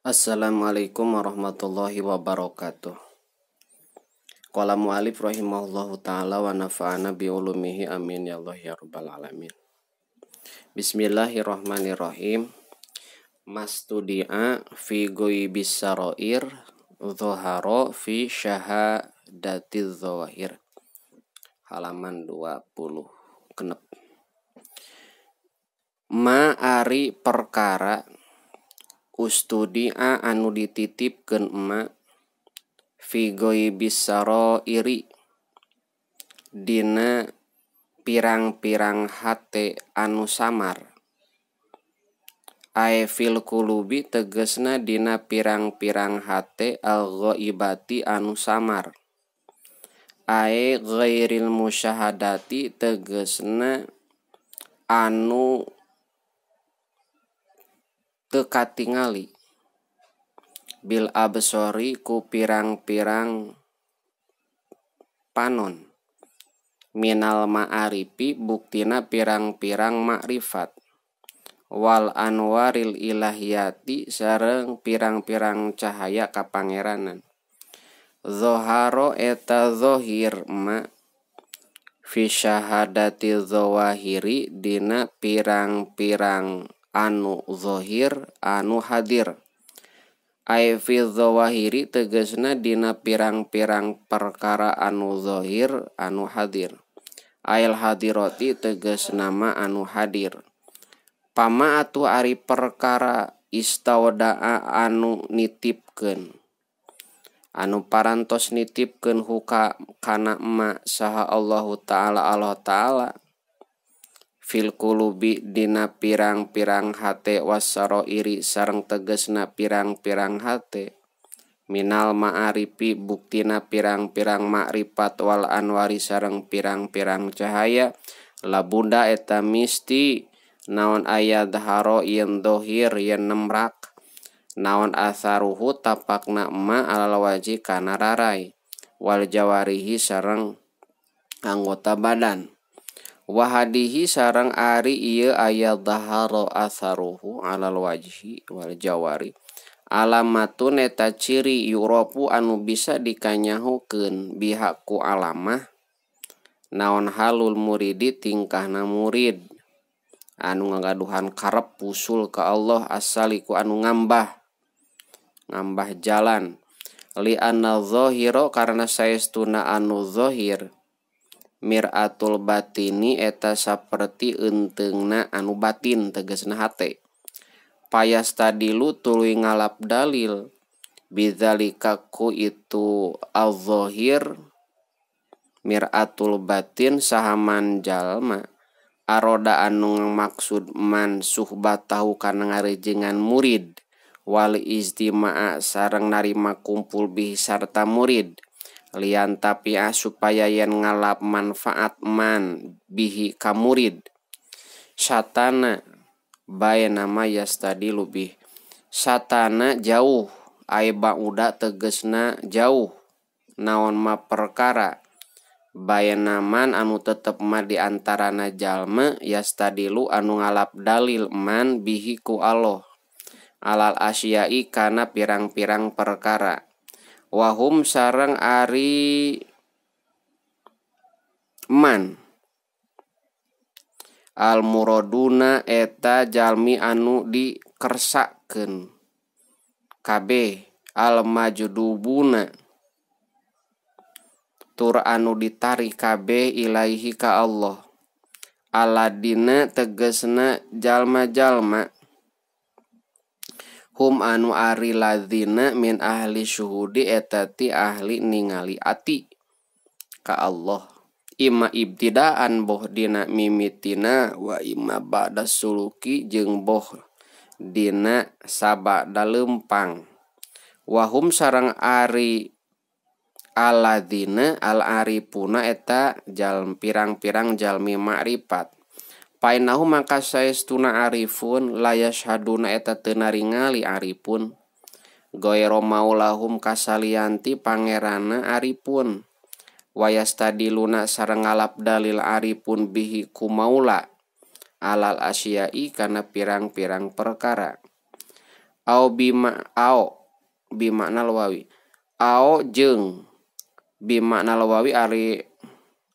Assalamualaikum warahmatullahi wabarakatuh. Qala mu'alif rahimahullahu ta'ala wa nafa'ana bi'ulumihi amin ya Allah ya rabbal alamin. Bismillahirrahmanirrahim. Mastudi'a fi ghaibis sarair dhuhara fi syahadatiz zawahir. Halaman 20 genep. Ma ari perkara ustudia anu dititipkeun emak fi ghaibis sarairi dina pirang-pirang hate anu samar. Ae fil qulubi tegesna dina pirang-pirang hate al ghaibati anu samar. Ae ghairil musyahadati tegesna anu teu katingali bil absori ku pirang-pirang panon minal ma'arifi buktina pirang-pirang makrifat wal anwaril ilahiyati sareng pirang-pirang cahaya kapangeranan. Zoharo eta zohir ma fi syahadati zawahiri dina pirang-pirang anu zohir anu hadir. Ai fi zawahiri tegesna dina pirang-pirang perkara anu zohir anu hadir. Ail hadiroti tegesna ma anu hadir. Pama atuh ari perkara istawda'a anu nitipkeun. Anu parantos nitipkeun huka kana ma saha Allahu ta'ala Allah ta'ala fil qulubi dina pirang-pirang hate wassarairi sareng tegesna pirang-pirang hate minal ma'arifi buktina pirang-pirang makrifat wal anwari sareng pirang-pirang cahaya labunda eta misti naon ayat haro yen dohir yen nemrak naon asaruhu tapakna ma alal waji kana rarai wal jawarihi sareng anggota badan. Wahadihi sareng ari ieu ayat daharo asaruhu alal wajhi wal jawari alamatun eta ciri yuropu anu bisa dikanyahukeun bihaku alamah naon halul muridi tingkahna murid anu ngagaduhan karep usul ka Allah asaliku anu ngambah jalan li anna zahira karena saestuna anu zahir mir'atul batini eta saperti enteungna anu batin tegesna hate. Payastadilu tuluy ngalap dalil bidzalika ku itu al-zahir mir'atul batin sahaman jalma aroda anu maksud man suhbatahu kana ngarejengan murid wal istima'a sareng narima kumpul bihi sarta murid lian tapi supaya yen ngalap manfaat man bihi ka murid satana bae nama yastadilu bih satana jauh ai bauda tegesna jauh naon ma perkara bae naman anu tetep ma diantarana jalma yastadilu anu ngalap dalil man bihi ku Allah alal asyai kana pirang-pirang perkara. Wahum sareng ari man al muraduna eta jalmi anu dikersakeun kabeh al majdubuna tur anu ditarik kabeh ilaihi ka Allah aladina tegesna jalma-jalma hum anu ari ladzina min ahli syuhudi etati ahli ningali ati ka Allah imma ibtidaan boh dina mimitina wa imma ba'da suluki jeung boh dina sabada leumpang wahum sareng ari alladzina al arifuna eta pirang-pirang jalmi makrifat. Painahu maka saestuna arifun layashaduna eta teu naringali arifun goero maulahum kasalianti pangerana arifun wayastadiluna sareng ngalap dalil arifun bihi ku maula alal asyai kana pirang-pirang perkara. Au bimakna lawawi. Ao jeung bimakna lawawi ari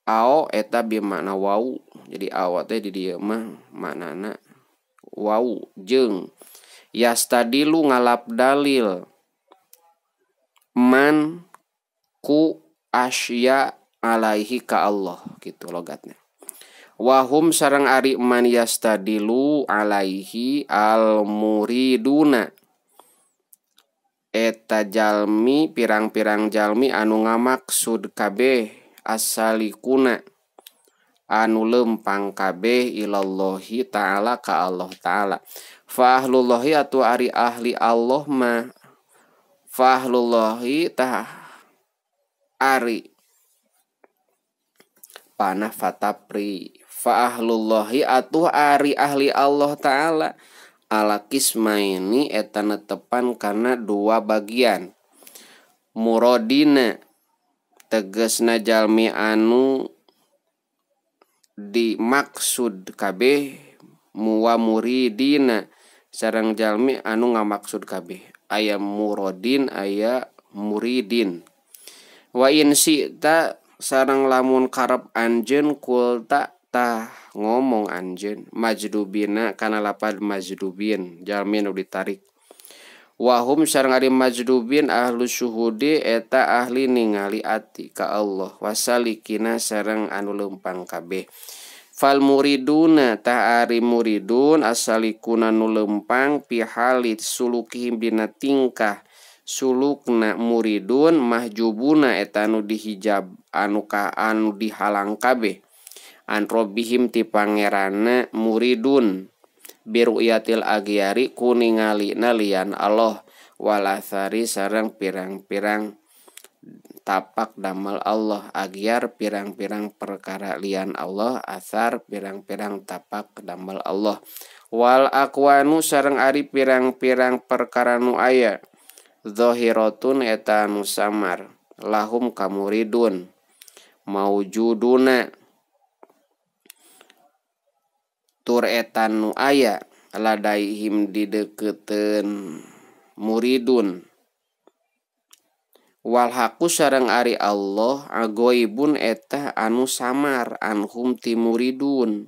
ao eta bimakna wau. Jadi ao teh di dieu mah maknana wau jeung yastadilu ngalap dalil man ku asya alaihi ka Allah gitu logatnya. Wahum sareng ari man yastadilu alaihi al muriduna eta jalmi pirang-pirang jalmi anu ngamaksud kabeh asalikuna anu lempang kabeh ilallahi ta'ala ka Allah ta'ala. Fa ahlullahi atu ari ahli Allah mah fa ahlullahi tah ari panah fatapri fa ahlullahi atuh ari ahli Allah ta'ala ala kismaini eta netepan kana dua bagian. Muradina tegasna jalmi anu dimaksud kabeh muwa muridina sareng jalmi anu ngamaksud kabeh. Aya muradin aya muridin. Wa in syi'ta sareng lamun karep anjeun kulta tah ngomong anjeun majdubina kana lapad majdubin jalmi nu ditarik. Wahum sareng ari majdubin ahlu syuhudi eta ahli ningali ati ka Allah wasalikina sareng anu lempang kabeh. Fal muriduna tah ari muridun asalikuna nu lempang pi halit sulukihim dina tingkah sulukna muridun mahjubuna eta anu dihijab anu dihalang kabeh an robihim ti pangeranna muridun biru'yatil agyari kuningalina lian Allah walathari sareng pirang-pirang tapak damel Allah. Agyar pirang-pirang perkara lian Allah, asar pirang-pirang tapak damel Allah. Wal akwanu sareng ari pirang-pirang perkara nu aya zahiratun eta anu samar lahum kamuridun maujuduna tur eta nu aya ladaihim dideukeuten muridun. Wal haqu sareng ari Allah agoibun eta anu samar anhum ti muridun.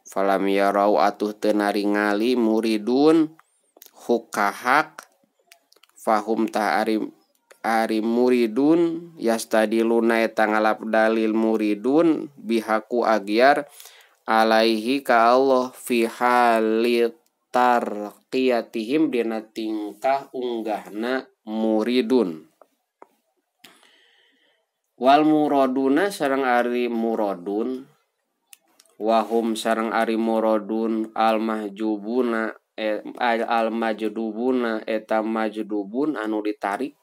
Falam yarau atuh teu naringali muridun hukahak fahum ta ari muridun yastadiluna eta ngalap dalil muridun bihaku agyar alaihi ka Allah fi halit tarqiyatihim dina tingkah unggahna muridun. Wal muraduna sareng ari muradun wahum sareng ari muradun al mahjubuna al majdubuna eta majdubun anu ditarik.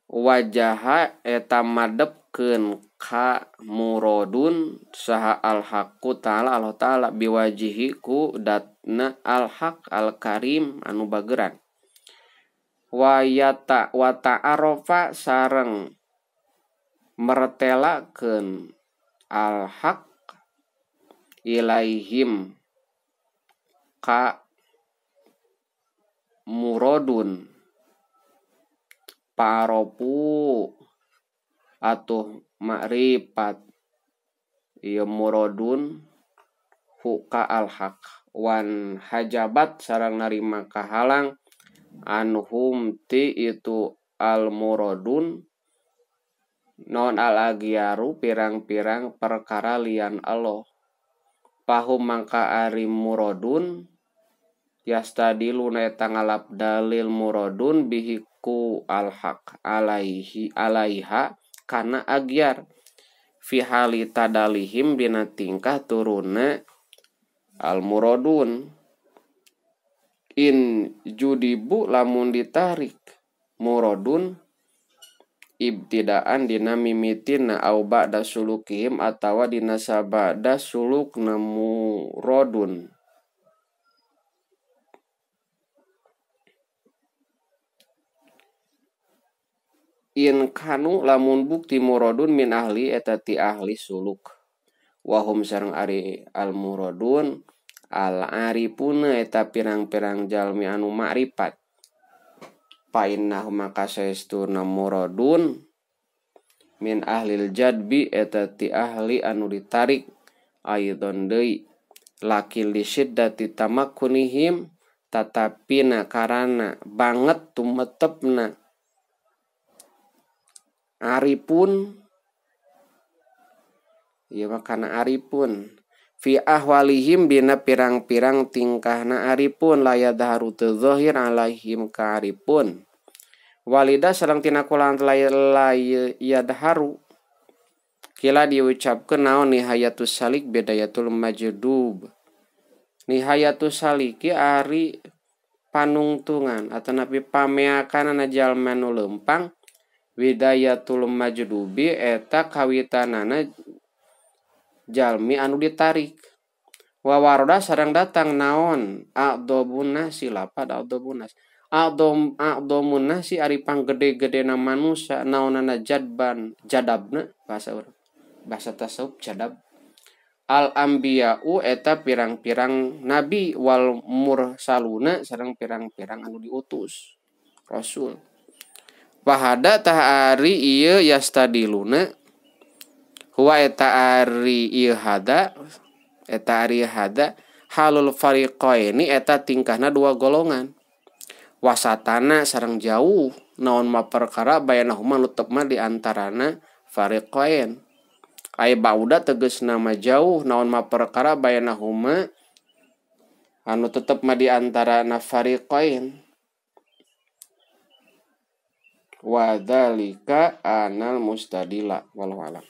Wajaha eta madepkeun ka muradun saha al haqqu ta'ala Allah ta'ala biwajihi ku datna al haq al karim anu bageran. Wa ta'arofa sareng meretelakeun al haq ilaihim ka muradun paropu atuh makrifat ieu muradun huka al haq wan hajabat sareng narima kahalang anhum ti itu al muradun non al agyaru pirang-pirang perkara lian Allah. Pahum mangka ari muradun yastadiluna eta ngalap dalil muradun bihiku al haq alaiha kana agyar fi hali tadalihim dina tingkah turuna al muradun. In judibu lamun ditarik muradun ibtidaan dina mimitina au ba'da sulukihim atawa dina sabada sulukna muradun. In kanu lamun bukti muradun min ahli eta ti ahli suluk wahum sareng ari al muradun al arifuna eta pirang-pirang jalmi anu ma'rifat fa innahum maka saestuna muradun min ahlil jadbi eta ti ahli anu ditarik aidon deui lakin li syiddati tamakkunihim tatapina karana banget tumetepna aripun ieu mah kana aripun fi ahwalihim dina pirang-pirang tingkahna aripun layadharu teu zahir alaihim ka aripun walida sareng tina kulangan yadharu kila diucapkeun naon nihayatus salik bidayatul majdub nihayatus saliki ari panungtungan atanapi pameakanana jalma nu leumpang widayatul majdubi eta kawitanana jalmi anu ditarik wawaroda sareng datang naon a'dobuna silapad a'dobunas a'domunna si ari panggede-gedena manusia naonana jadabna bahasa tasawuf jadab al ambiya'u eta pirang-pirang nabi wal mursaluna sareng pirang-pirang anu diutus rasul wahada tah ari ieu yastadiluna huwa eta ari ieu hada halul fariqaini eta tingkahna dua golongan wasatana sareng jauh naon ma perkara bayanahuma nutupna di antarana fariqain ai bauda tegasna mah jauh naon ma perkara bayanahuma anu tetep mah di antarana fariqain wa dzalika anal mustadila wallahu alam.